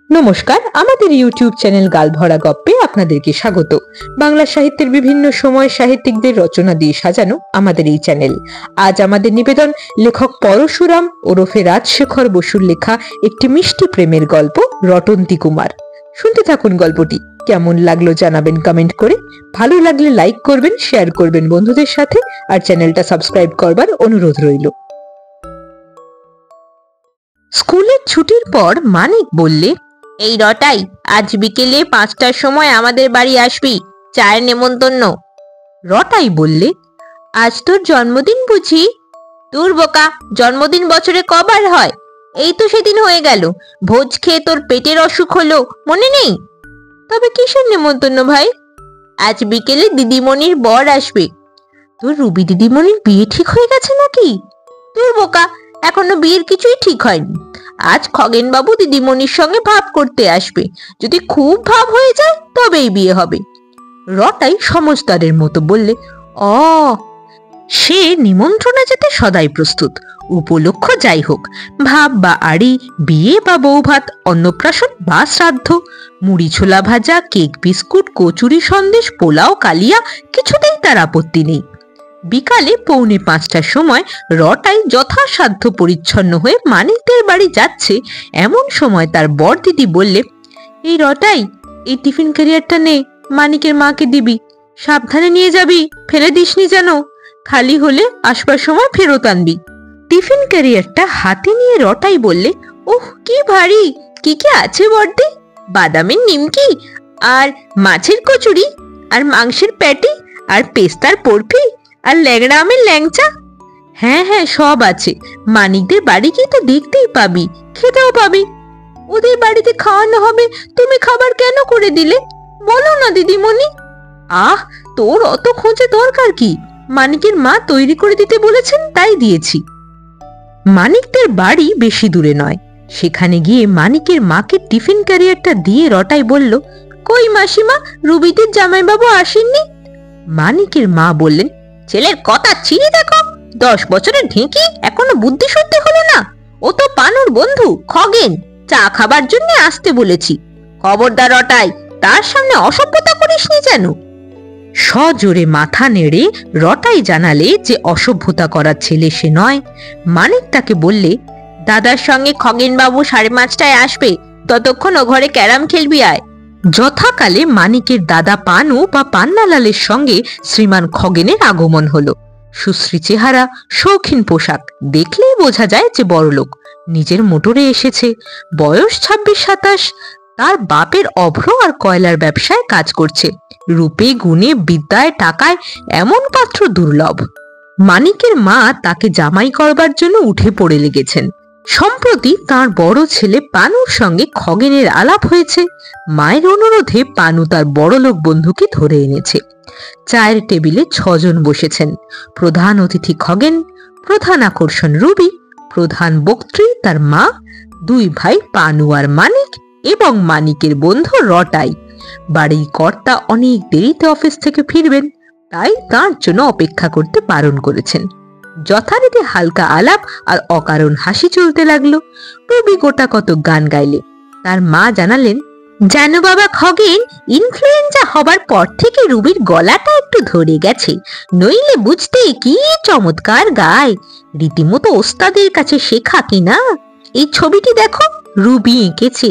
নমস্কার, আমাদের YouTube channel গালভরা গপ্পে আপনাদেরকে স্বাগত। বাংলা সাহিত্যের বিভিন্ন সময় সাহিত্যিকদের রচনা দিয়ে সাজানো আমাদের এই চ্যানেল। আজ আমাদের নিবেদন লেখক পরশুরাম ওরফে রাজশেখর বসুর লেখা একটি মিষ্টি প্রেমের গল্প, রটন্তী কুমার। শুনতে থাকুন গল্পটি। কেমন লাগলো জানাবেন কমেন্ট করে। ভালো লাগলে লাইক করবেন, শেয়ার করবেন বন্ধুদের সাথে, আর চ্যানেলটা সাবস্ক্রাইব করবার অনুরোধ রইল। স্কুলের ছুটির পর মানিক বললে, এই রটাই, আজ বিকেলে 5টার সময় আমাদের বাড়ি আসবি, চায়ের নেমন্তন্ন। রটাই বললে, আজ তোর জন্মদিন বুঝি? দূর বোকা, জন্মদিন বছরে কবার হয়? এই তো সেদিন হয়ে গেল। ভোজ খেয়ে তোর পেটের অসুখ হলো, মনে নেই? তবে কিসের নেমন্তন্ন ভাই? আজ বিকেলে দিদিমণির বর আসবে। তোর রুবি দিদিমণির বিয়ে ঠিক হয়ে গেছে নাকি? দূর বোকা, এখনো বিয়ের কিছুই ঠিক হয়নি। আজ খগেন বাবু দিদিমণির সঙ্গে ভাব করতে আসবে। যদি খুব ভাব হয়ে যায় তবেই বিয়ে হবে। রটাই সমজদারের মতো বললে, সে নিমন্ত্রণে যেতে সদাই প্রস্তুত। উপলক্ষ যাই হোক, ভাব বা আড়ি, বিয়ে বা বৌভাত, অন্নপ্রাশন বা শ্রাদ্ধ, মুড়ি ছোলা ভাজা, কেক বিস্কুট, কচুরি সন্দেশ, পোলাও, কালিয়া, কিছুতেই তার আপত্তি নেই। বিকালে 4:45টার সময় রটাই যথাসাধ্য পরিচ্ছন্ন হয়ে মানিকদের বাড়ি যাচ্ছে, এমন সময় তার বর দিদি বললে, এই রটাই, এই টিফিন ক্যারিয়ারটা নে, মানিকের মাকে দিবি। সাবধানে নিয়ে যাবি, ফেলে দিসনি যেন। খালি হলে আসবার সময় ফেরত আনবি। টিফিন ক্যারিয়ারটা হাতে নিয়ে রটাই বললে, ওহ কি ভারী! কি কি আছে বর্দি? বাদামের নিমকি, আর মাছের কচুরি, আর মাংসের প্যাটি, আর পেস্তার বরফি, আর ল্যাংড়া আমের ল্যাংচা। হ্যাঁ হ্যাঁ, সব আছে। মানিকদের বাড়ি গিয়ে তো দেখতেই পাবি, খেতেও পাবি। ওদের বাড়িতে খাওয়ানো হবে, তুমি খাবার কেন করে দিলে? বলো না দিদিমণি। আহ, তোর অত খোঁজে দরকার কি? মানিকের মা তৈরি করে দিতে বলেছেন, তাই দিয়েছি। মানিকদের বাড়ি বেশি দূরে নয়। সেখানে গিয়ে মানিকের মাকে টিফিন ক্যারিয়ারটা দিয়ে রটাই বলল, কই মাসিমা, রুবিদের জামাইবাবু আসেননি? মানিকের মা বললেন, ছেলের কথা চিনি দেখো, 10 বছরের ঢেঁকি, এখনো বুদ্ধি শুদ্ধি হলো না। ও তো পানুর বন্ধু খগেন, চা খাবার জন্য আসতে বলেছি। খবরদার রটাই, তার সামনে অসভ্যতা করিসনি যেন। সজোরে মাথা নেড়ে রটাই জানালে যে অসভ্যতা করার ছেলে সে নয়। মানিক তাকে বললে, দাদার সঙ্গে খগেন বাবু 5:30টায় আসবে, ততক্ষণ ও ঘরে ক্যারাম খেলবি আয়। যথাকালে মানিকের দাদা পানু বা পান্নালালের সঙ্গে শ্রীমান খগেনের আগমন হলো। সুশ্রী চেহারা, শৌখিন পোশাক, দেখলেই বোঝা যায় যে বড়লোক। নিজের মোটরে এসেছে। বয়স 26-27। তার বাপের অভ্র আর কয়লার ব্যবসায় কাজ করছে। রূপে গুণে বিদ্যায় টাকায় এমন পাত্র দুর্লভ। মানিকের মা তাকে জামাই করবার জন্য উঠে পড়ে লেগেছেন। সম্প্রতি তার বড় ছেলে পানুর সঙ্গে খগেনের আলাপ হয়েছে। মায়ের অনুরোধে পানু তার বড়লোক বন্ধুকে ধরে এনেছে। চায়ের টেবিলে 6 জন বসেছেন। প্রধান অতিথি খগেন, প্রধান আকর্ষণ রুবি, প্রধান বক্ত্রী তার মা, 2 ভাই পানু আর মানিক, এবং মানিকের বন্ধু রটাই। বাড়ির কর্তা অনেক দেরিতে অফিস থেকে ফিরবেন, তাই তার জন্য অপেক্ষা করতে বারণ করেছেন। যথারীতি হালকা আলাপ আর অকারণ হাসি চলতে লাগলো। রবি গোটা কত গান গাইলে। তার মা জানালেন, জানো বাবা খগেন, ইনফ্লুয়েঞ্জা হবার পর থেকে রুবির গলাটা একটু ধরে গেছে, নইলে বুঝতে কি চমৎকার গায়। রীতিমতো ওস্তাদের কাছে শেখা কিনা। এই ছবিটি দেখো, রুবি এঁকেছে,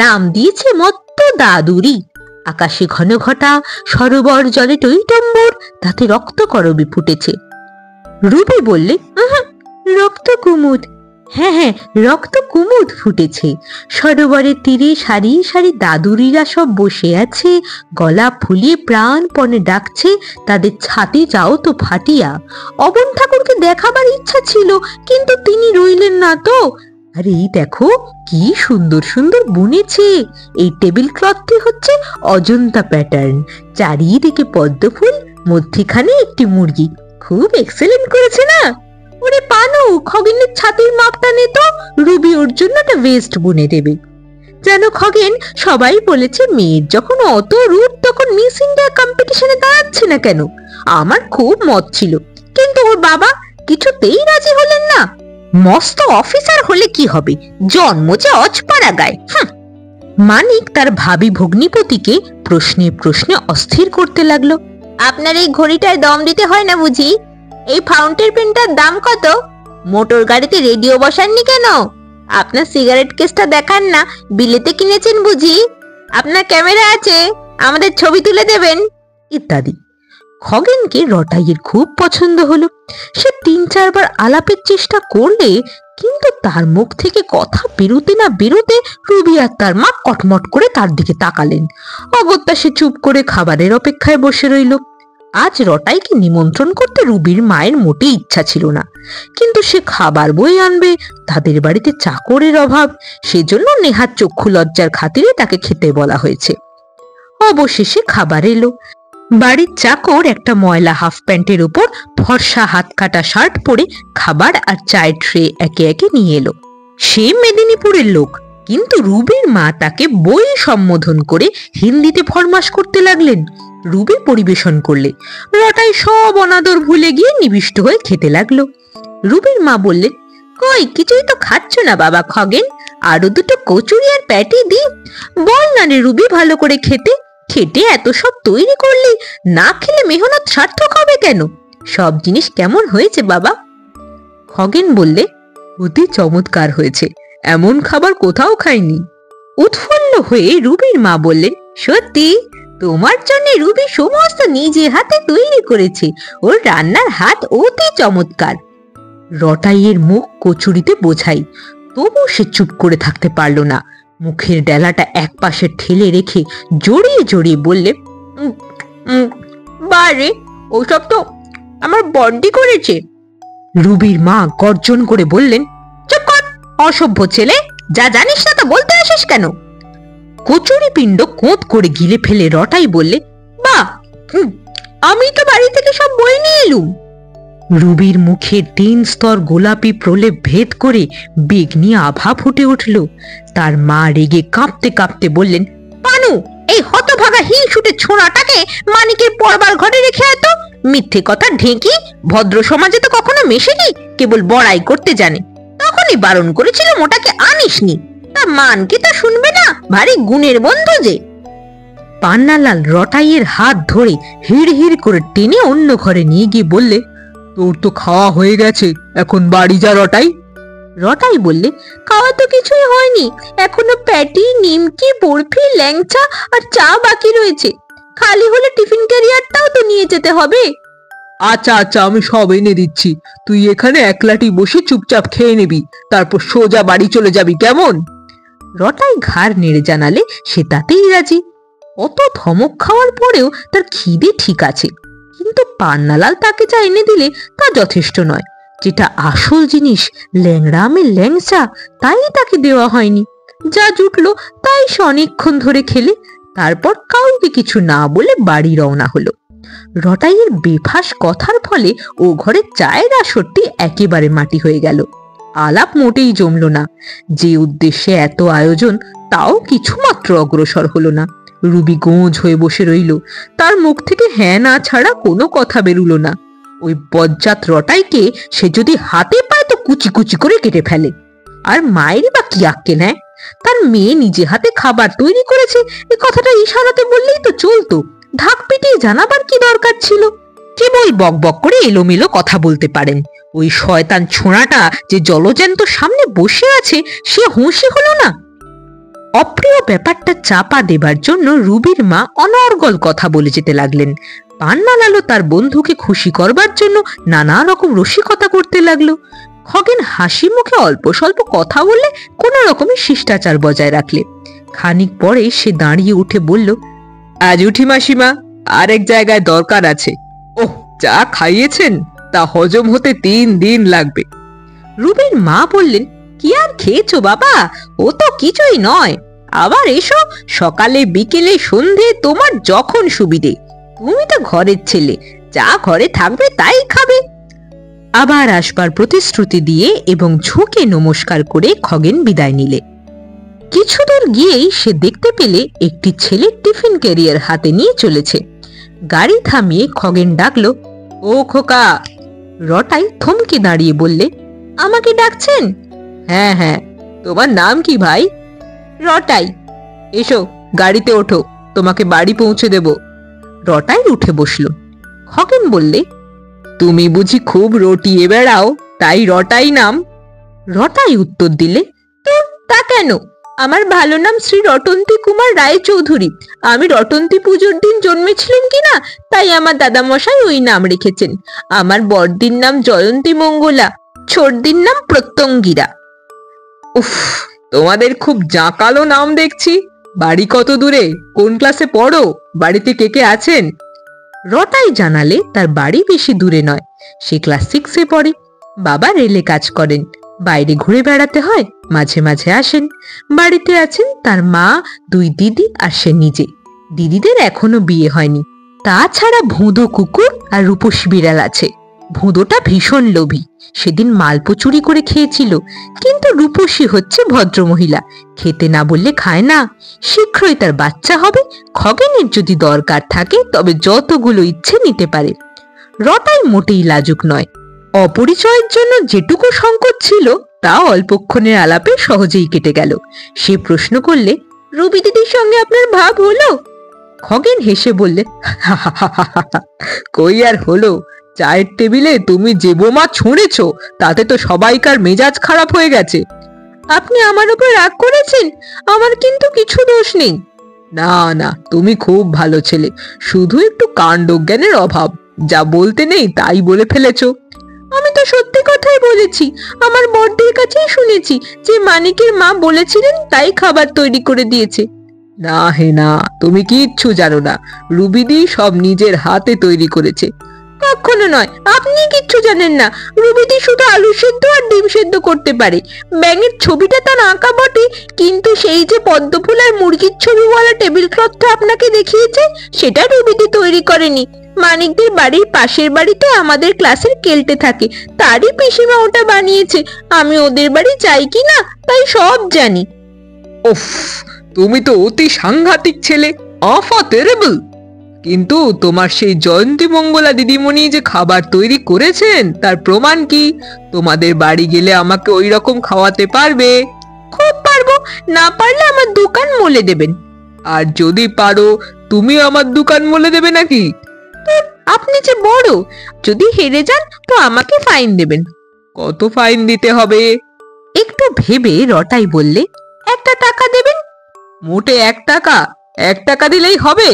নাম দিয়েছে মত্ত দাদুরি। আকাশে ঘন ঘটা, সরোবর জলে টইটম্বর, তাতে রক্ত করবি ফুটেছে। রুবি বললে, রক্ত কুমুদ। হ্যাঁ হ্যাঁ, রক্ত কুমুদ ফুটেছে। সরোবরের তীরে সারি সারি দাদুরিরা সব বসে আছে, গলা ফুলিয়ে প্রাণপণে ডাকছে, তাদের ছাতি যাও তো ফাটিয়া। অবন ঠাকুরকে দেখাবার ইচ্ছা ছিল, কিন্তু তিনি রইলেন না তো। আর এই দেখো কি সুন্দর সুন্দর বুনেছে। এই টেবিল ক্লথটি হচ্ছে অজন্তা প্যাটার্ন, চারিদিকে পদ্ম ফুল, মধ্যিখানে একটি মুরগি। খুব এক্সেলেন্ট করেছে না? ওরে পানু, খগেনের ছাতির মাপটা নে তো, রুবি ওর জন্য একটা ভেস্ট বুনে দেবে। যেন খগেন, সবাই বলেছে মেয়ের যখন অত রূপ, তখন মিস ইন্ডিয়া কম্পিটিশনে দাঁড়াচ্ছে না কেন? আমার খুব মত ছিল, কিন্তু ওর বাবা কিছুতেই রাজি হলেন না। মস্ত অফিসার হলে কি হবে, জন্ম যে অজপাড়া গায়। মানিক তার ভাবি ভগ্নিপতিকে প্রশ্নে প্রশ্নে অস্থির করতে লাগলো। আপনার এই ঘড়িটায় দম দিতে হয় না বুঝি? এই ফাউন্টেন পেনটার দাম কত? মোটর গাড়িতে রেডিও বসাননি কেন? আপনার সিগারেট কেসটা দেখান না, বিলেতে কিনেছেন বুঝি? আপনার ক্যামেরা আছে, আমাদের ছবি তুলে দেবেন, ইত্যাদি। খগেনকে রটাইয়ের খুব পছন্দ হলো। সে ৩-৪ বার আলাপের চেষ্টা করলে কিন্তু তার মুখ থেকে কথা বেরোতে না বেরোতে রুবি আর তার মা কটমট করে তার দিকে তাকালেন। অগত্যা সে চুপ করে খাবারের অপেক্ষায় বসে রইল। আজ রটাইকে নিমন্ত্রণ করতে রুবির মায়ের মোটেই ইচ্ছা ছিল না, কিন্তু সে খাবার বই আনবে, তাদের বাড়িতে চাকরের অভাব, সেজন্য নেহাত চক্ষু লজ্জার খাতিরে তাকে খেতে বলা হয়েছে। অবশেষে খাবার এলো। বাড়ির চাকর একটা ময়লা হাফ প্যান্টের উপর ফর্সা হাত কাটা শার্ট পরে খাবার আর চায়ের ট্রে একে একে নিয়ে এলো। সে মেদিনীপুরের লোক, কিন্তু রুবির মা তাকে বই সম্বোধন করে হিন্দিতে ফরমাস করতে লাগলেন। রুবি পরিবেশন করলে রটাই সব অনাদর ভুলে গিয়ে নিবিষ্ট হয়ে খেতে লাগলো। রুবির মা বললেন, কই কিছুই তো খাচ্ছ না বাবা খগেন, আরো দুটো কচুরি আর প্যাটি দি। বল না রে রুবি ভালো করে খেতে, খেটে এত সব তৈরি করলি, না খেলে মেহনত সার্থক হবে কেন? সব জিনিস কেমন হয়েছে বাবা? খগেন বললে, অতি চমৎকার হয়েছে, এমন খাবার কোথাও খাইনি। উৎফুল্ল হয়ে রুবির মা বললেন, সত্যি? তোমার জন্য রুবি সমস্ত নিজে হাতে তৈরি করেছে, ওর রান্নার হাত অতি চমৎকার। রটাইয়ের মুখ কচুরিতে বোঝাই, তবু সে চুপ করে থাকতে পারল না। মুখের ডেলাটা এক পাশে ঠেলে রেখে জড়িয়ে জড়িয়ে বললে, বারে, ওসব তো আমার বড্ডি করেছে। রুবির মা গর্জন করে বললেন, চুপ কর, অসভ্য ছেলে, যা জানিস না তা বলতে আসিস কেন? কচুরি পিণ্ড কোঁত করে গিলে ফেলে রটাই বললে, বাহ, আমি তো বাড়ি থেকে সব বই নিয়ে এলুম। রুবির মুখে ৩ স্তর গোলাপি প্রলেপ ভেদ করে বেগনি আভা ফুটে উঠল। তার মা রেগে কাঁপতে কাঁপতে বললেন, পানু, এই হতভাগা হিংসুটে ছোঁড়াটাকে মানিকের পড়বার ঘরে রেখে আয় তো। মিথ্যে কথা ঢেঁকি, ভদ্র সমাজে তো কখনো মেশেনি, কেবল বড়াই করতে জানে। তখনই বারণ করেছিলাম ওটাকে আনিসনি, তা মানকে তা শুনবে না, ভারী গুণের বন্ধু যে। পান্নালাল রটাইয়ের হাত ধরে হিড় হিড় করে টেনে অন্য ঘরে নিয়ে গিয়ে বললে, তোর তো খাওয়া হয়ে গেছে, এখন বাড়ি যা রটাই। রটাই বললে, খাওয়া তো কিছুই হয়নি, এখনো প্যাটি, নিমকি, বরফি, ল্যাংচা আর চা বাকি রয়েছে। খালি হলে টিফিন ক্যারিয়ারটাও তো নিয়ে যেতে হবে। আচ্ছা আচ্ছা, আমি সব এনে দিচ্ছি, তুই এখানে একলাটি বসে চুপচাপ খেয়ে নিবি, তারপর সোজা বাড়ি চলে যাবি, কেমন? রটাই ঘাড় নেড়ে জানালে সে তাতেই রাজি। অত ধমক খাওয়ার পরেও তার খিদে ঠিক আছে, কিন্তু পান্নালাল তাকে যা এনে দিলে তা যথেষ্ট নয়। যেটা আসল জিনিস, ল্যাংড়া আমের ল্যাংচা, তাই তাকে দেওয়া হয়নি। যা জুটলো তাই সে অনেকক্ষণ ধরে খেলে, তারপর কাউকে কিছু না বলে বাড়ি রওনা হলো। রটাইয়ের বেফাস কথার ফলে ও ঘরের চায়ের আসরটি একেবারে মাটি হয়ে গেল। আলাপ মোটেই জমল না। যে উদ্দেশ্যে এত আয়োজন তাও কিছুমাত্র অগ্রসর হলো না। রুবি গোঁজ হয়ে বসে রইল, তার মুখ থেকে হ্যাঁ না ছাড়া কোনো কথা বেরুলো না। ওই বজ্জাত রটাইকে সে যদি হাতে পায় তো কুচি কুচি করে কেটে ফেলে। আর মায়েরই বা কি আক্কেল, হ্যাঁ? তার মেয়ে নিজে হাতে খাবার তৈরি করেছে, এই কথাটা ইশারাতে বললেই তো চলতো, ঢাক পিটিয়ে জানাবার কি দরকার ছিল? কেবল বক বক করে এলোমেলো কথা বলতে পারেন। ওই শয়তান ছোঁড়াটা যে জলজ্যান্ত সামনে বসে আছে, সে হুঁশি হলো না। অপ্রিয় ব্যাপারটা চাপা দেবার জন্য রুবির মা অনর্গল কথা বলে যেতে লাগলেন। পান্নালালও তার বন্ধুকে খুশি করবার জন্য নানা রকম রসিকতা করতে লাগলো। খগেন হাসি মুখে অল্প স্বল্প কথা বললে কোন রকমের শিষ্টাচার বজায় রাখলে। খানিক পরে সে দাঁড়িয়ে উঠে বলল, আজ উঠি মাসিমা, আরেক জায়গায় দরকার আছে। ওহ, যা খাইয়েছেন তা হজম হতে 3 দিন লাগবে। রুবির মা বললেন, কি আর খেয়েছো বাবা, ও তো কিছুই নয়, আবার এসো, সকালে বিকেলে সন্ধে তোমার যখন সুবিধে। তুমি তো ঘরের ছেলে, যা ঘরে থাকবে তাই খাবে। আবার আসবার প্রতিশ্রুতি দিয়ে এবং ঝুঁকে নমস্কার করে খগেন বিদায় নিলে। কিছু দূর গিয়েই সে দেখতে পেলে একটি ছেলে টিফিন ক্যারিয়ার হাতে নিয়ে চলেছে। গাড়ি থামিয়ে খগেন ডাকলো, ও খোকা। রটাই থমকে দাঁড়িয়ে বললে, আমাকে ডাকছেন? হ্যাঁ হ্যাঁ, তোমার নাম কি ভাই? রটাই। এসো, গাড়িতে ওঠো, তোমাকে বাড়ি পৌঁছে দেব। রটাই উঠে বসলো। খগেন বললে, তুমি বুঝি খুব রটিয়ে বেড়াও, তাই রটাই নাম? রটাই উত্তর দিলে, তা কেন? আমার ভালো নাম শ্রী রটন্তী কুমার রায়চৌধুরী। আমি রটন্তী পুজোর দিন জন্মেছিলেন কিনা, তাই আমার দাদামশাই ওই নাম রেখেছেন। আমার বড়দির নাম জয়ন্তী মঙ্গলা, ছোটদির নাম প্রত্যঙ্গিরা। উফ, তোমাদের খুব জাঁকালো নাম দেখছি। বাড়ি কত দূরে? কোন ক্লাসে পড়ো? বাড়িতে কে কে আছেন? রটাই জানালে তার বাড়ি বেশি দূরে নয়, সে ক্লাস 6-এ পড়ে। বাবা রেলে কাজ করেন, বাইরে ঘুরে বেড়াতে হয়, মাঝে মাঝে আসেন। বাড়িতে আছেন তার মা, 2 দিদি আর সে নিজে। দিদিদের এখনো বিয়ে হয়নি। তাছাড়া ভোঁদো কুকুর আর রূপসী বিড়াল আছে। ভোঁদোটা ভীষণ লোভী, সেদিন মালপো চুরি করে খেয়েছিল। কিন্তু রূপসী হচ্ছে ভদ্রমহিলা, খেতে না বললে খায় না। শীঘ্রই তার বাচ্চা হবে। খগেনের যদি দরকার থাকে তবে যতগুলো ইচ্ছে নিতে পারে। রটাই মোটেই লাজুক নয়। অপরিচয়ের জন্য যেটুকু সংকট ছিল তা অল্পক্ষণের আলাপে সহজেই কেটে গেল। সে প্রশ্ন করলে, রবি দিদির সঙ্গে আপনার ভাব হলো? খগেন হেসে বললে, কই আর হলো, চায়ের টেবিলে তুমি যে বোমা ছুঁড়েছ তাতে তো সবাইকার মেজাজ খারাপ হয়ে গেছে। আপনি আমার উপর রাগ করেছেন? আমার কিন্তু কিছু দোষ নেই। না না, তুমি খুব ভালো ছেলে, শুধু একটু কাণ্ডজ্ঞানের অভাব। যা বলতে নেই তাই বলে ফেলেছো। আমি তো সত্যি কথাই বলেছি। আমার বড়দির কাছেই শুনেছি যে মানিকের মা বলেছিলেন, তাই খাবার তৈরি করে দিয়েছে। না হে না, তুমি কিচ্ছু জানো না। রুবিদি সব নিজের হাতে তৈরি করেছে। কখনো নয়, আপনি কিচ্ছু জানেন না। রুবিদি শুধু আলু সেদ্ধ আর ডিম সেদ্ধ করতে পারে। ব্যাঙের ছবিটা তার আঁকা বটে, কিন্তু সেই যে পদ্মফুল আর মুরগির ছবিওয়ালা টেবিল ক্লথটা আপনাকে দেখিয়েছে, সেটা রুবিদি তৈরি করেনি। মানিকদের বাড়ির পাশের বাড়িতে আমাদের ক্লাসের কেলটে থাকে, তারই পিসিমা ওটা বানিয়েছে। আমি ওদের বাড়ি যাই কি না, তাই সব জানি। উফ, তুমি তো অতি সাংঘাতিক ছেলে, আফা টেরেবল। কিন্তু তোমার সেই জয়ন্তী মঙ্গলা দিদিমণি যে খাবার তৈরি করেছেন তার প্রমাণ কি? তোমাদের বাড়ি গেলে আমাকে ওই রকম খাওয়াতে পারবে? খুব পারবো, না পারলে আমার দোকান মলে দেবেন। আর যদি পারো, তুমি আমার দোকান মলে দেবে নাকি? আপনি যে বড়, যদি হেরে যান তো আমাকে ফাইন দেবেন। কত ফাইন দিতে হবে? একটু ভেবে রটাই বললে, 1 টাকা দেবেন। মোটে 1 টাকা? 1 টাকা দিলেই হবে?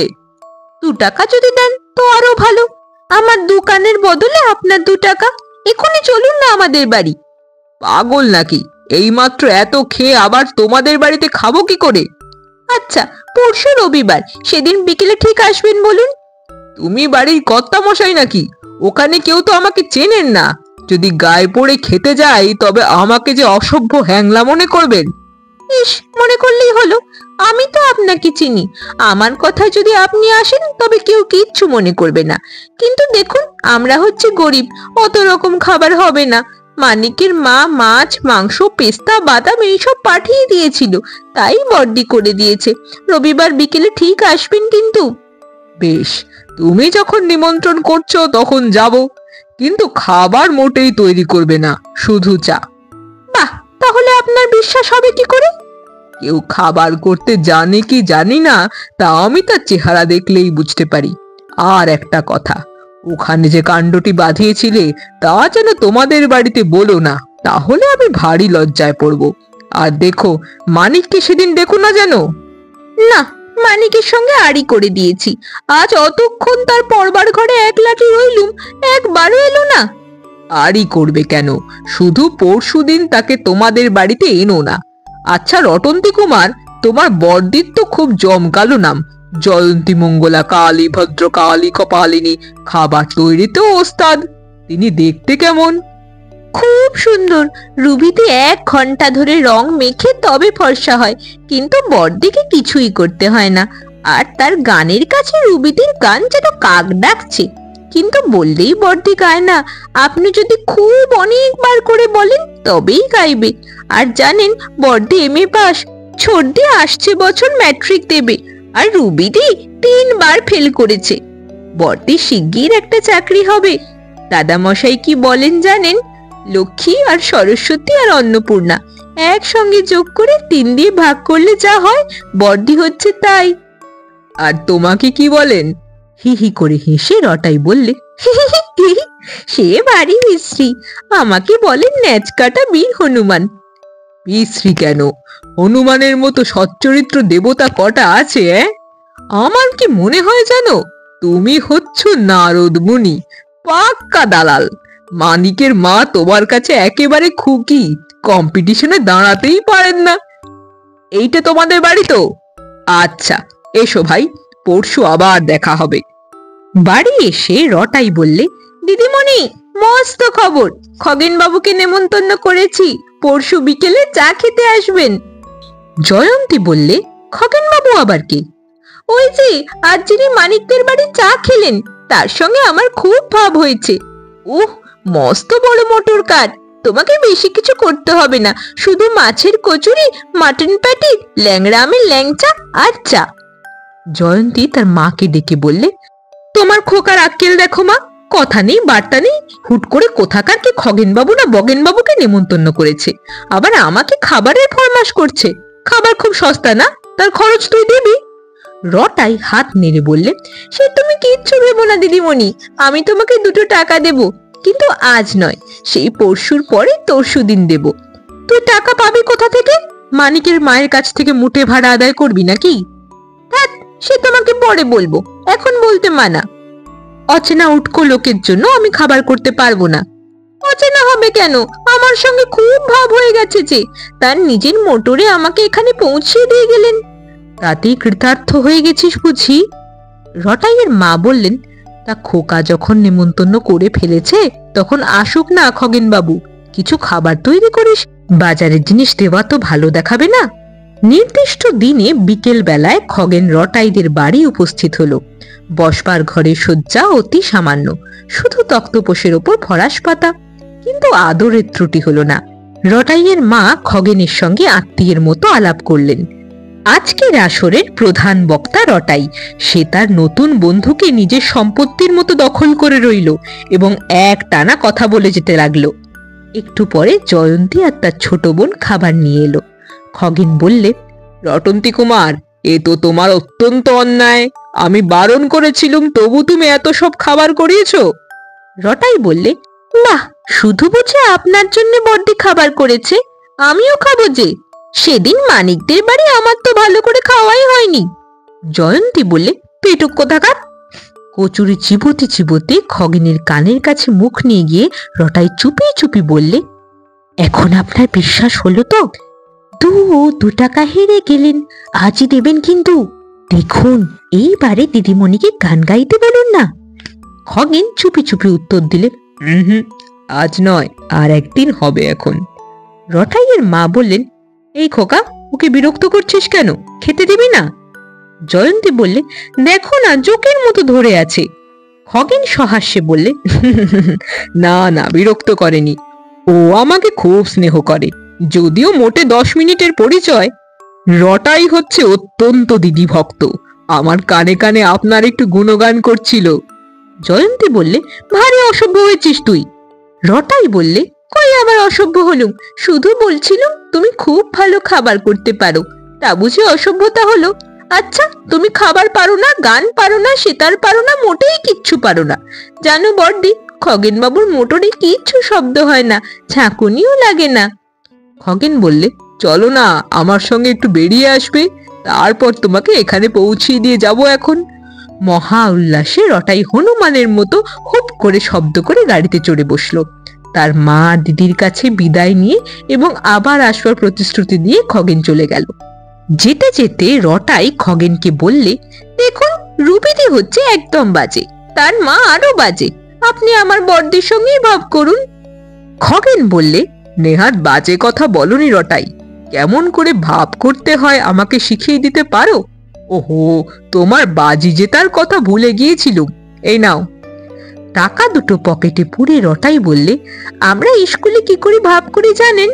2 টাকা যদি দেন তো আরো ভালো। আমার দোকানের বদলে আপনার 2 টাকা। এখনই চলুন না আমাদের বাড়ি। পাগল নাকি? এইমাত্র এত খেয়ে আবার তোমাদের বাড়িতে খাবো কি করে? আচ্ছা, পরশু রবিবার, সেদিন বিকেলে ঠিক আসবেন বলুন। তুমি বাড়ির কর্তা মশাই নাকি? ওখানে কেউ তো আমাকে চেনেন না। যদি গায়ে পড়ে খেতে যাই তবে আমাকে যে অসভ্য হ্যাংলা মনে করবেন। ইস, মনে করলেই হলো। আমি তো আপনাকে চিনি। আমার কথায় যদি আপনি আসেন তবে কেউ কিচ্ছু মনে করবে না। কিন্তু দেখুন, আমরা হচ্ছে গরিব, অত রকম খাবার হবে না। মানিকের মা মাছ, মাংস, পেস্তা, বাদাম এইসব পাঠিয়ে দিয়েছিল, তাই বর্দি করে দিয়েছে। রবিবার বিকেলে ঠিক আসবেন কিন্তু। বেশ, তুমি যখন নিমন্ত্রণ করছো তখন যাব, কিন্তু খাবার মোটেই তৈরি করবে না, শুধু চা। বাহ, তাহলে আপনার বিশ্বাস হবে কি করে? কেউ খাবার করতে জানে কি জানি না, তা আমি তার চেহারা দেখলেই বুঝতে পারি। আর একটা কথা, ওখানে যে কাণ্ডটি বাঁধিয়েছিলে তা যেন তোমাদের বাড়িতে বলো না, তাহলে আমি ভারী লজ্জায় পড়ব। আর দেখো, মানিককে সেদিন দেখো না যেন। না, মানিকের সঙ্গে আড়ি করে দিয়েছি। আজ অতক্ষণ তার পড়বার ঘরে 1 লাঠি রইলুম, একবারও এলো না। আড়ি করবে কেন? শুধু পরশুদিন তাকে তোমাদের বাড়িতে এনো না। আচ্ছা রটন্তী কুমার, তোমার বড়দির তো খুব জমকালো নাম, জয়ন্তী মঙ্গলা কালী ভদ্র কালী কপালিনী। খাবার তৈরিতেও ওস্তাদ। তিনি দেখতে কেমন? খুব সুন্দর। রুবিতে 1 ঘন্টা ধরে রং মেখে তবে ফর্সা হয়, কিন্তু বড়দিকে কিছুই করতে হয় না। আর তার গানের কাছে রুবিদের গান যেন কাক ডাকছে, কিন্তু বললেই বড়দি গায় না। আপনি যদি খুব অনেকবার করে বলেন তবেই গাইবে। আর জানেন, বড়দি MA পাস, ছোটদি আসছে বছর ম্যাট্রিক দেবে, আর রুবিদি 3 বার ফেল করেছে। বড়দি শিগগির একটা চাকরি হবে। দাদামশাই কি বলেন জানেন? লক্ষ্মী আর সরস্বতী আর অন্নপূর্ণা একসঙ্গে যোগ করে 3 দিয়ে ভাগ করলে যা হয় বর্দি হচ্ছে তাই। আর তোমাকে কি বলেন? হি হি করে হেসে রটাই বললে, সে বাড়ি মিস্ত্রি, আমাকে বলেন ন্যাচকাটা বীর হনুমান। বিশ্রী কেন? হনুমানের মতো সচ্চরিত্র দেবতা কটা আছে? আমার কি মনে হয় জানো, তুমি হচ্ছ নারদ মুনি, পাক্কা দালাল। মানিকের মা তোমার কাছে একেবারে খুকি, কম্পিটিশনে দাঁড়াতেই পারেন না। এইটা তোমাদের বাড়ি তো? আচ্ছা, এসো ভাই, পরশু আবার দেখা হবে। বাড়ি এসে রটাই বললে, দিদিমণি মস্ত খবর, খগেন বাবুকে নেমন্তন্ন করেছি, পরশু বিকেলে চা খেতে আসবেন। জয়ন্তী বললে, খগেন বাবু আবার কে? ওই যে আজ যিনি মানিকদের বাড়ি চা খেলেন, তার সঙ্গে আমার খুব ভাব হয়েছে। উহ, মস্ত বড় মোটর কার, তোমাকে বেশি কিছু করতে হবে না, শুধু মাছের কচুরি, মাটন প্যাটি, ল্যাংড়া আমের ল্যাংচা আর চা। জয়ন্তী তার মাকে ডেকে বললে, তোমার খোকার আক্কেল দেখো মা, কথা নেই বার্তা নেই, হুট করে কোথাকার কে খগেন বাবু না বগেন বাবুকে নেমন্তন্ন করেছে, আবার আমাকে খাবারের ফরমাশ করছে। খাবার খুব সস্তা না, তার খরচ তুই দিবি। রটাই হাত নেড়ে বললে, সে তুমি কিচ্ছু ভেবো না দিদিমণি, আমি তোমাকে 2 টাকা দেব, কিন্তু আজ নয়, সেই পরশুর পরে তরশু দিন দেব। তুই টাকা পাবি কোথা থেকে? মানিকের মায়ের কাছ থেকে মুটে ভাড়া আদায় করবি নাকি? ধ্যাৎ, সে তোমাকে পরে বলবো, এখন বলতে মানা। অচেনা উটকো লোকের জন্য আমি খাবার করতে পারবো না। অচেনা হবে কেন, আমার সঙ্গে খুব ভাব হয়ে গেছে যে, তার নিজের মোটরে আমাকে এখানে পৌঁছিয়ে দিয়ে গেলেন। তাতেই কৃতার্থ হয়ে গেছিস বুঝি? রটাইয়ের মা বললেন, তা খোকা যখন নেমন্তন্ন করে ফেলেছে তখন আসুক না খগেন বাবু, কিছু খাবার তৈরি করিস, বাজারের জিনিস দেওয়া তো ভালো দেখাবে না। নির্দিষ্ট দিনে বিকেল বেলায় খগেন রটাইদের বাড়ি উপস্থিত হলো। বসবার ঘরে শয্যা অতি সামান্য, শুধু তক্তপোষের ওপর ফরাস পাতা, কিন্তু আদরের ত্রুটি হলো না। রটাইয়ের মা খগেনের সঙ্গে আত্মীয়ের মতো আলাপ করলেন। আজকের আসরের প্রধান বক্তা রটাই, সে তার নতুন বন্ধুকে নিজের সম্পত্তির মতো দখল করে রইল এবং এক টানা কথা বলে যেতে লাগলো। একটু পরে জয়ন্তী আর তার ছোট বোন খাবার নিয়ে এলো। খগেন বললে, রটন্তী কুমার, এ তো তোমার অত্যন্ত অন্যায়, আমি বারণ করেছিলুম তবু তুমি এত সব খাবার করিয়েছো। রটাই বললে, বাহ, শুধু বুঝে আপনার জন্য বড়দি খাবার করেছে, আমিও খাবো যে, সেদিন মানিকদের বাড়ি আমার তো ভালো করে খাওয়াই হয়নি। জয়ন্তী বললে, পেটুক কোথাকার। কচুরি চিবোতে চিবোতে খগেনের কানের কাছে মুখ নিয়ে গিয়ে রটাই চুপি চুপি বললে, এখন আপনার বিশ্বাস হলো তো? 2 টাকা হেরে গেলেন, আজই দেবেন কিন্তু। দেখুন, এইবারে দিদিমণিকে গান গাইতে বলুন না। খগেন চুপি চুপি উত্তর দিলে, আজ নয়, আর একদিন হবে এখন। রটাইয়ের মা বললেন, এই খোকা, ওকে বিরক্ত করছিস কেন, খেতে দিবি না? জয়ন্তী বললে, দেখো না, জোকের মতো ধরে আছে। খগেন সহাস্যে বললে, না না, বিরক্ত করেনি, ও আমাকে খুব স্নেহ করে, যদিও মোটে 10 মিনিটের পরিচয়। রটাই হচ্ছে অত্যন্ত দিদি ভক্ত, আমার কানে কানে আপনার একটু গুণগান করছিল। জয়ন্তী বললে, ভারী অসভ্য হয়েছিস তুই। রটাই বললে, কই আবার অসভ্য হলুম, শুধু বলছিলাম তুমি খুব ভালো খাবার করতে পারো, তা বুঝি অসভ্যতা হলো? আচ্ছা, তুমি খাবার পারো না, গান পারো না, সেতার পারো না, মোটেই কিচ্ছু পারো না। জানো বড়দি, খগেন বাবুর মোটরে কিচ্ছু শব্দ হয় না, ঝাঁকুনিও লাগে না। খগেন বললে, চলো না, আমার সঙ্গে একটু বেরিয়ে আসবে, তারপর তোমাকে এখানে পৌঁছিয়ে দিয়ে যাব এখন। মহা উল্লাসে রটাই হনুমানের মতো হুপ করে শব্দ করে গাড়িতে চড়ে বসলো। তার মা দিদির কাছে বিদায় নিয়ে এবং আবার আসবার প্রতিশ্রুতি দিয়ে খগেন চলে গেল। যেতে যেতে রটাই খগেনকে বললে, দেখুন, রূপিদি হচ্ছে একদম বাজে, তার মা আরো বাজে, আপনি আমার বড়দের সঙ্গেই ভাব করুন। খগেন বললে, নেহাত বাজে কথা বলনি রটাই, কেমন করে ভাব করতে হয় আমাকে শিখিয়ে দিতে পারো? ওহো, তোমার বাজি জেতার কথা ভুলে গিয়েছিলুম, এই নাও। টাকা 2 পকেটে পুরে রটাই বললে, আমরা স্কুলে কি করে ভাব করি জানেন?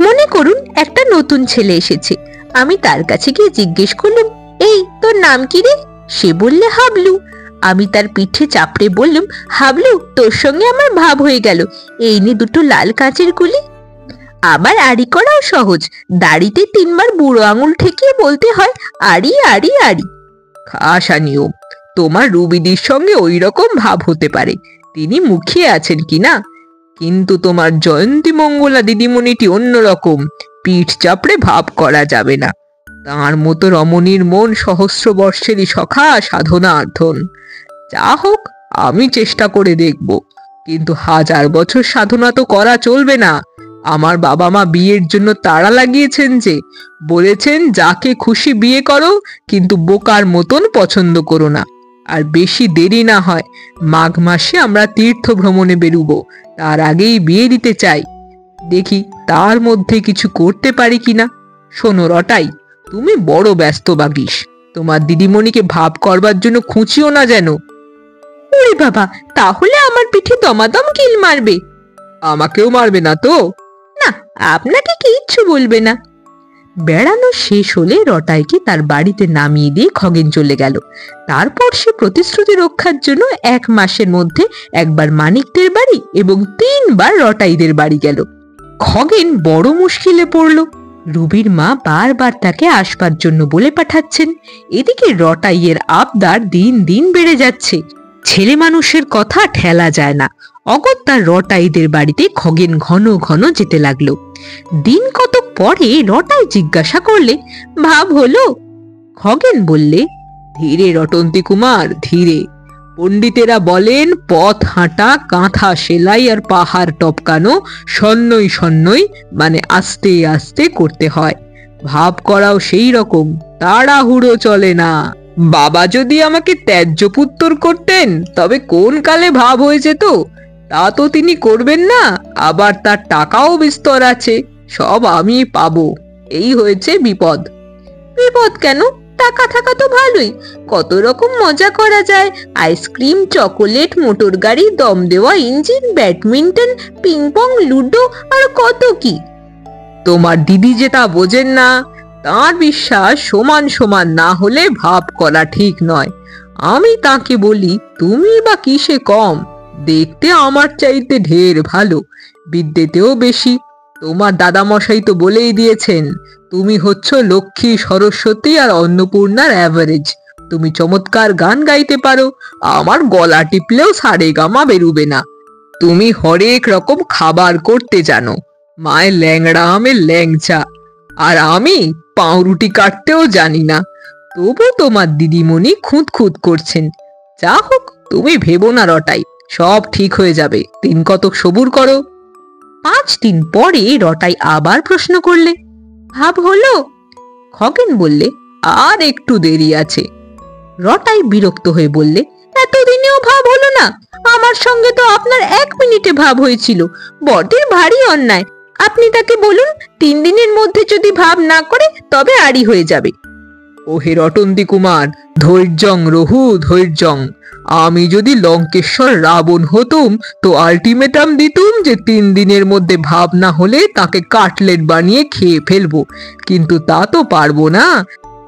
মনে করুন একটা নতুন ছেলে এসেছে, আমি তার কাছে গিয়ে জিজ্ঞেস করলাম, এই তোর নাম কি রে? সে বললে হাবলু। আমি তার পিঠে চাপড়ে বললুম, হাবলু, তোর সঙ্গে আমার ভাব হয়ে গেল, এই নে দুটো লাল কাঁচের গুলি। আবার আড়ি করাও সহজ, দাড়িতে 3বার বুড়ো আঙুল ঠেকিয়ে বলতে হয়, আড়ি আড়ি আড়ি। আশা নিয়ম। তোমার রুবিদির সঙ্গে ওই রকম ভাব হতে পারে, তিনি মুখিয়ে আছেন কিনা, কিন্তু তোমার জয়ন্তী মঙ্গলা দিদিমণিটি অন্যরকম, পিঠ চাপড়ে ভাব করা যাবে না। তাঁর মতো রমণীর মন সহস্র বর্ষেরই সখা সাধনা আর্ধন। যা হোক, আমি চেষ্টা করে দেখব, কিন্তু 1000 বছর সাধনা তো করা চলবে না। আমার বাবা মা বিয়ের জন্য তাড়া লাগিয়েছেন, যে বলেছেন যাকে খুশি বিয়ে করো, কিন্তু বোকার মতন পছন্দ করো না। আর বেশি দেরি না হয়, মাঘ মাসে আমরা তীর্থ ভ্রমণে বেরুবো, তার আগেই বিয়ে দিতে চাই। দেখি তার মধ্যে কিছু করতে পারি কিনা। শোনো রটাই, তুমি বড় ব্যস্ত বাগিস, তোমার দিদিমণিকে ভাব করবার জন্য খুঁচিও না যেন। ওরে বাবা, তাহলে আমার পিঠে দমাদম কিল মারবে। আমাকেও মারবে না তো? না, আপনাকে কিচ্ছু বলবে না। বেড়ানো শেষ হলে রটাইকে তার বাড়িতে নামিয়ে দিয়ে খগেন চলে গেল। তারপর সে প্রতিশ্রুতি রক্ষার জন্য 1 মাসের মধ্যে একবার মানিকদের বাড়ি এবং 3বার রটাইদের বাড়ি গেল। খগেন বড় মুশকিলে পড়ল। রুবির মা বারবার তাকে আসবার জন্য বলে পাঠাচ্ছেন, এদিকে রটাইয়ের আবদার দিন দিন বেড়ে যাচ্ছে। ছেলে মানুষের কথা ঠেলা যায় না। অগত্যা রটাইদের বাড়িতে খগেন ঘন ঘন যেতে লাগলো। দিন কতক পরে রটাই জিজ্ঞাসা করলে, ভাব হলো? খগেন বললে, ধীরে রটন্তী কুমার, ধীরে। পণ্ডিতেরা বলেন, পথ হাঁটা, কাঁথা সেলাই আর পাহাড় টপকানো সন্নই সন্নই মানে আস্তে আস্তে করতে হয়। ভাব করাও সেই রকম, তাড়াহুড়ো চলে না। বাবা যদি আমাকে ত্যায্য পুত্তর করতেন, তবে কোন কালে ভাব হয়ে যেত। তা তো তিনি করবেন না, আবার তার টাকাও বিস্তর আছে, সব আমি পাবো। এই হয়েছে বিপদ। বিপদ কেন? টাকা থাকা তো ভালোই, কত রকম মজা করা যায়। আইসক্রিম, চকোলেট, মোটর গাড়ি, দম দেওয়া engine, badminton, ping pong, ludo আর কত কি। তোমার দিদি যেটা বোঝেন না, তার বিশ্বাস সমান সমান না হলে ভাব করা ঠিক নয়। আমি তাকে বলি, তুমি বা কিসে কম, দেখতে আমার চাইতে ঢের ভালো, বিদ্যেতেও বেশি। তোমার দাদামশাই তো বলেই দিয়েছেন, তুমি হচ্ছ লক্ষ্মী, সরস্বতী আর অন্নপূর্ণার অ্যাভারেজ। তুমি চমৎকার গান গাইতে পারো, আমার গলা টিপলেও সারেগামা বেরুবে না। তুমি হরেক রকম খাবার করতে জানো, মায়ের ল্যাংড়া আমের ল্যাংচা, আর আমি পাউরুটি কাটতেও জানি না। তবু তোমার দিদিমণি খুঁত খুঁত করছেন। যা হোক, তুমি ভেবো না রটাই, সব ঠিক হয়ে যাবে, 3 কতক সবুর করো। 5 দিন পরে রটাই আবার প্রশ্ন করলে, ভাব হলো? খগেন বললে, আর একটু দেরি আছে। রটাই বিরক্ত হয়ে বললে, এতদিনেও ভাব হলো না? আমার সঙ্গে তো আপনার 1 মিনিটে ভাব হয়েছিল। বড়দের ভারী অন্যায়। আপনি তাকে বলুন, 3 দিনের মধ্যে যদি ভাব না করে, তবে আড়ি হয়ে যাবে। ওহে রটন্তী কুমার, ধৈর্যং রঘু ধৈর্যং। আমি যদি লঙ্কেশ্বর রাবণ হতুম, তো আলটিমেটাম দিতুম যে 3 দিনের মধ্যে ভাব না হলে তাকে কাটলেট বানিয়ে খেয়ে ফেলবো, কিন্তু তা তো পারবো না।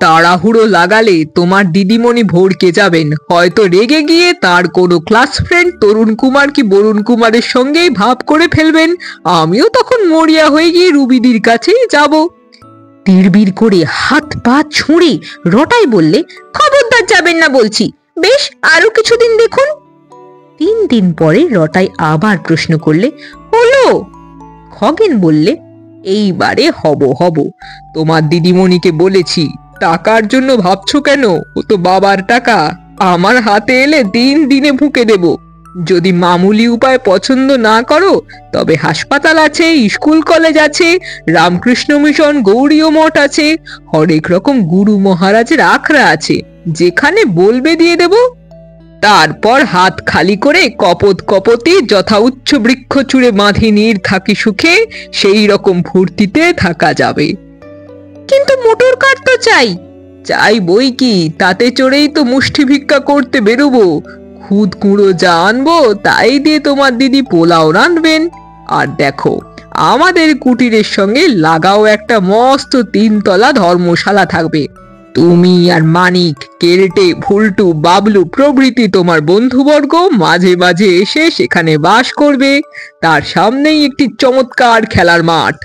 তাড়াহুড়ো লাগালে তোমার দিদিমণি ভড়কে যাবেন, হয়তো রেগে গিয়ে তার কোনো ক্লাস ফ্রেন্ড তরুণ কুমার কি বরুণ কুমারের সঙ্গেই ভাব করে ফেলবেন। আমিও তখন মরিয়া হয়ে গিয়ে রুবিদির কাছেই যাব। তিড়বিড় করে হাত পা ছুঁড়ে রটাই বললে, খবরদার যাবেন না বলছি। বেশ, আরো কিছুদিন দেখুন। 3 দিন পরে রটাই আবার প্রশ্ন করলে, হলো? খগেন বললে, এইবারে হব। তোমার দিদিমণিকে বলেছি, টাকার জন্য ভাবছো কেন? ও তো বাবার টাকা, আমার হাতে এলে 3 দিনে ফুঁকে দেব। যদি মামুলি উপায় পছন্দ না করো, তবে হাসপাতাল আছে, স্কুল কলেজ আছে, রামকৃষ্ণ মিশন, গৌড়ীয় মঠ আছে, হরেক রকম গুরু মহারাজের আখড়া আছে, যেখানে বলবে দিয়ে দেব। তারপর হাত খালি করে কপত কপতি যথা উচ্চ বৃক্ষ চূড়ে বাঁধি নীর থাকি সুখে, সেই রকম ফুর্তিতে থাকা যাবে। কিন্তু মোটর কার তো চাই বই কি, তাতে চড়েই তো মুষ্টি ভিক্ষা করতে বেরোবো। খুদ কুঁড়ো যা আনবো তাই দিয়ে তোমার দিদি পোলাও রাঁধবেন। আর দেখো, আমাদের কুটিরের সঙ্গে লাগাও একটা মস্ত 3 তলা ধর্মশালা থাকবে। তুমি আর মানিক, কেলটে, ভুলটু, বাবলু প্রভৃতি তোমার বন্ধুবর্গ মাঝে মাঝে এসে সেখানে বাস করবে। তার সামনেই একটি চমৎকার খেলার মাঠ।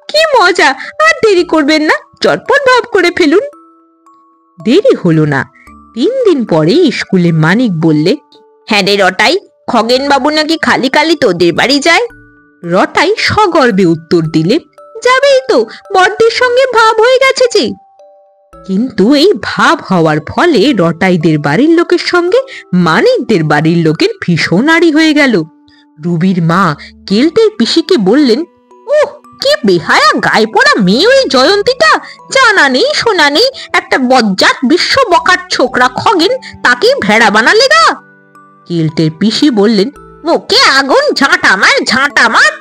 কি মজা! আর দেরি করবেন না, চটপট ভাব করে ফেলুন। দেরি হলো না। 3 দিন পরে স্কুলে মানিক বললে, হ্যাঁ রে রটাই, খগেন বাবু নাকি খালি খালি তোদের বাড়ি যায়। রটাই সগর্বে উত্তর দিলে, যাবেই তো, বড়দের সঙ্গে ভাব হয়ে গেছে যে। কিন্তু এই ভাব হওয়ার ফলে রটাইদের বাড়ির লোকের সঙ্গে মানিকদের বাড়ির লোকের ভীষণ আড়ি হয়ে গেল। রুবির মা কেলটের পিসিকে বললেন, ওহ, কি বেহায়া গায়ে পড়া মেয়ে ওই জয়ন্তীটা! জানা নেই শোনা নেই একটা বজ্জাত বিশ্ব বকার ছোকরা খগেন, তাকেই ভেড়া বানালে গা। কেলটের পিসি বললেন, মুখে আগুন, ঝাঁট আমার, ঝাঁট আমার।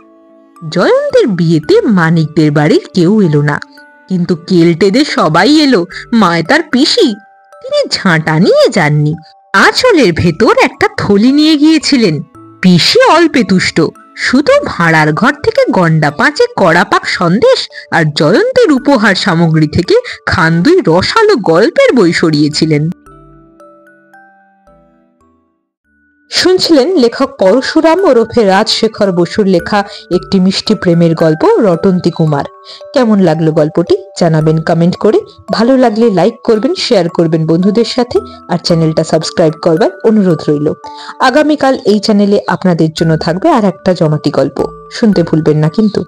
জয়ন্তীর বিয়েতে মানিকদের বাড়ির কেউ এলো না, কিন্তু কেলটেদের সবাই এলো। মায় তার পিসি, তিনি ঝাঁটা নিয়ে যাননি, আঁচলের ভেতর একটা থলি নিয়ে গিয়েছিলেন। পিসি অল্পে তুষ্ট, শুধু ভাড়ার ঘর থেকে গন্ডা 5 কড়া পাক সন্দেশ আর জয়ন্তীর উপহার সামগ্রী থেকে খান 2 রসালো গল্পের বই সরিয়েছিলেন। শুনছিলেন লেখক পরশুরাম ওরফে রাজশেখর বসুর লেখা একটি মিষ্টি প্রেমের গল্প, রটন্তী কুমার। কেমন লাগলো গল্পটি জানাবেন কমেন্ট করে। ভালো লাগলে লাইক করবেন, শেয়ার করবেন বন্ধুদের সাথে, আর চ্যানেলটা সাবস্ক্রাইব করবার অনুরোধ রইল। আগামীকাল এই চ্যানেলে আপনাদের জন্য থাকবে আর একটা জমাটি গল্প, শুনতে ভুলবেন না কিন্তু।